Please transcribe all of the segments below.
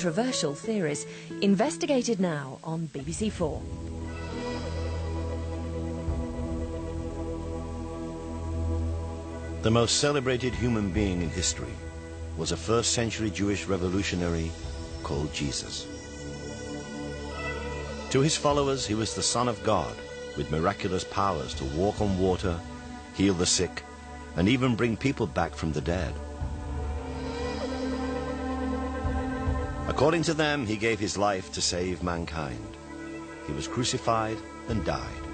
controversial theories, investigated now on BBC 4. The most celebrated human being in history was a first-century Jewish revolutionary called Jesus. To his followers, he was the Son of God, with miraculous powers to walk on water, heal the sick, and even bring people back from the dead. According to them, he gave his life to save mankind. He was crucified and died.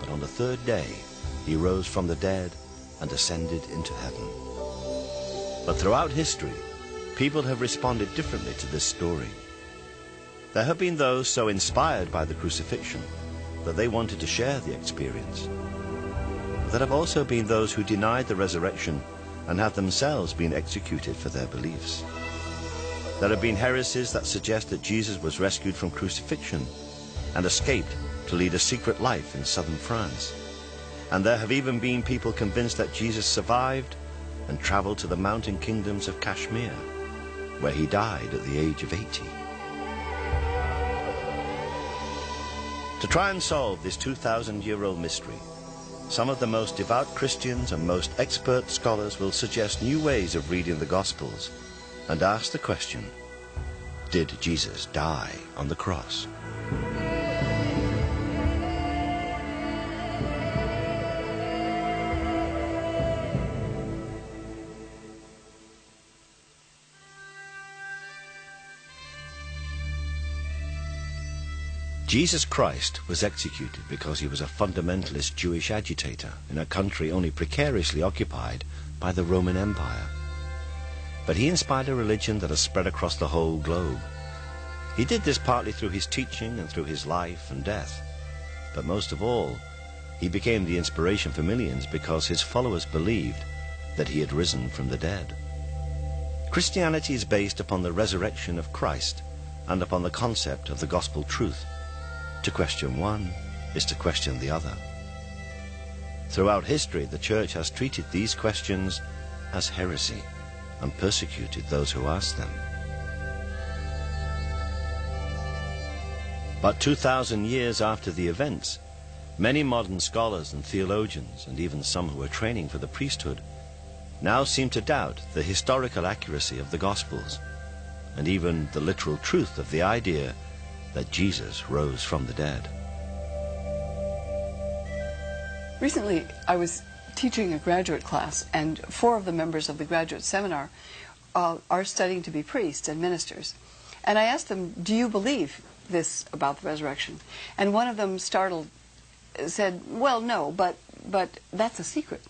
But on the third day, he rose from the dead and ascended into heaven. But throughout history, people have responded differently to this story. There have been those so inspired by the crucifixion that they wanted to share the experience. There have also been those who denied the resurrection and have themselves been executed for their beliefs. There have been heresies that suggest that Jesus was rescued from crucifixion and escaped to lead a secret life in southern France. And there have even been people convinced that Jesus survived and traveled to the mountain kingdoms of Kashmir, where he died at the age of 80. To try and solve this 2,000-year-old mystery, some of the most devout Christians and most expert scholars will suggest new ways of reading the Gospels and ask the question, did Jesus die on the cross? Jesus Christ was executed because he was a fundamentalist Jewish agitator in a country only precariously occupied by the Roman Empire. But he inspired a religion that has spread across the whole globe. He did this partly through his teaching and through his life and death. But most of all, he became the inspiration for millions because his followers believed that he had risen from the dead. Christianity is based upon the resurrection of Christ and upon the concept of the gospel truth. To question one is to question the other. Throughout history, the Church has treated these questions as heresy and persecuted those who asked them. But 2,000 years after the events, many modern scholars and theologians, and even some who are training for the priesthood, now seem to doubt the historical accuracy of the Gospels, and even the literal truth of the idea that Jesus rose from the dead. Recently, I was teaching a graduate class, and 4 of the members of the graduate seminar are studying to be priests and ministers. And I asked them, do you believe this about the resurrection? And one of them, startled, said, well, no, but that's a secret.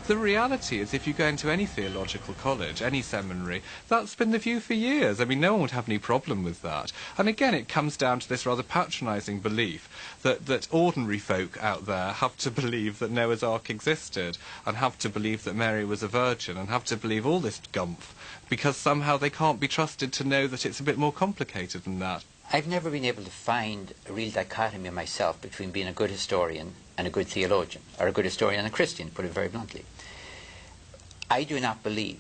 The reality is, if you go into any theological college, any seminary, that's been the view for years. I mean, no one would have any problem with that. And again, it comes down to this rather patronising belief that ordinary folk out there have to believe that Noah's Ark existed, and have to believe that Mary was a virgin, and have to believe all this gumph, because somehow they can't be trusted to know that it's a bit more complicated than that. I've never been able to find a real dichotomy myself between being a good historian and a good theologian, or a good historian and a Christian, to put it very bluntly. I do not believe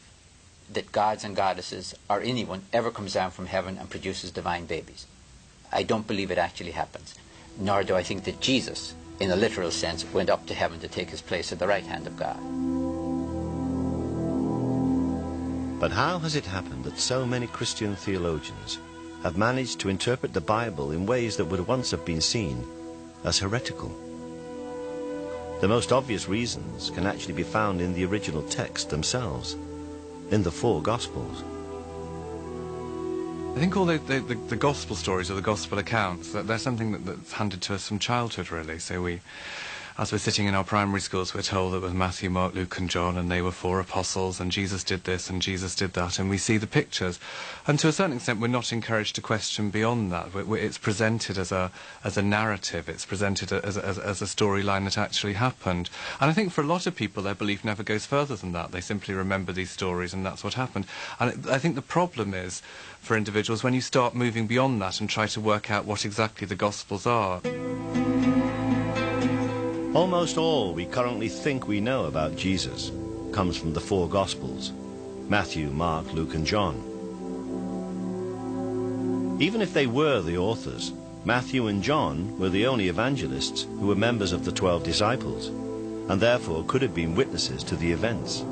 that gods and goddesses or anyone ever comes down from heaven and produces divine babies. I don't believe it actually happens. Nor do I think that Jesus, in a literal sense, went up to heaven to take his place at the right hand of God. But how has it happened that so many Christian theologians have managed to interpret the Bible in ways that would once have been seen as heretical? The most obvious reasons can actually be found in the original text themselves, in the 4 Gospels. I think all the Gospel stories or the Gospel accounts, they're something that's handed to us from childhood, really. So as we're sitting in our primary schools, we're told that it was Matthew, Mark, Luke and John, and they were 4 apostles, and Jesus did this and Jesus did that, and we see the pictures. And to a certain extent, we're not encouraged to question beyond that. It's presented as a narrative. It's presented as a storyline that actually happened. And I think for a lot of people, their belief never goes further than that. They simply remember these stories, and that's what happened. And I think the problem is, for individuals, when you start moving beyond that and try to work out what exactly the Gospels are. Almost all we currently think we know about Jesus comes from the four Gospels: Matthew, Mark, Luke and John. Even if they were the authors, Matthew and John were the only evangelists who were members of the 12 disciples, and therefore could have been witnesses to the events.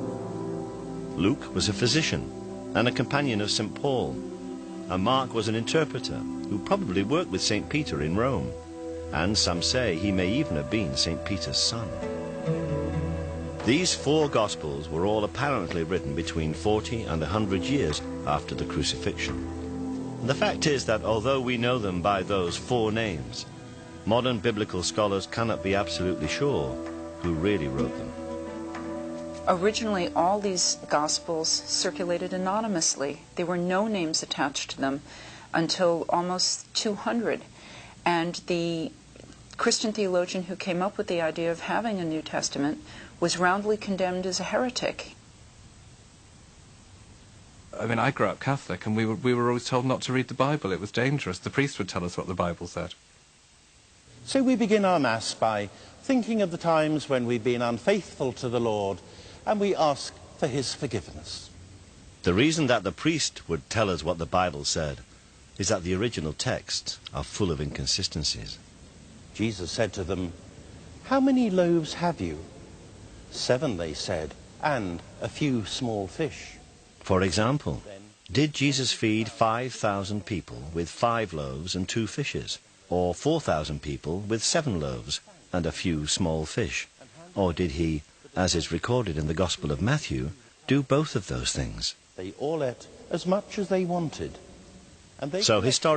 Luke was a physician and a companion of St. Paul, and Mark was an interpreter who probably worked with St. Peter in Rome, and some say he may even have been St. Peter's son. These four Gospels were all apparently written between 40 and 100 years after the crucifixion. And the fact is that although we know them by those four names, modern biblical scholars cannot be absolutely sure who really wrote them. Originally, all these Gospels circulated anonymously. There were no names attached to them until almost 200. And the Christian theologian who came up with the idea of having a New Testament was roundly condemned as a heretic. I mean, I grew up Catholic, and we were always told not to read the Bible. It was dangerous. The priest would tell us what the Bible said. So we begin our Mass by thinking of the times when we've been unfaithful to the Lord, and we ask for his forgiveness. The reason that the priest would tell us what the Bible said is that the original texts are full of inconsistencies. Jesus said to them, "How many loaves have you?" 7, they said, "and a few small fish." For example, did Jesus feed 5,000 people with 5 loaves and 2 fishes, or 4,000 people with 7 loaves and a few small fish? Or did he, as is recorded in the Gospel of Matthew, do both of those things? They all ate as much as they wanted. And they So historically,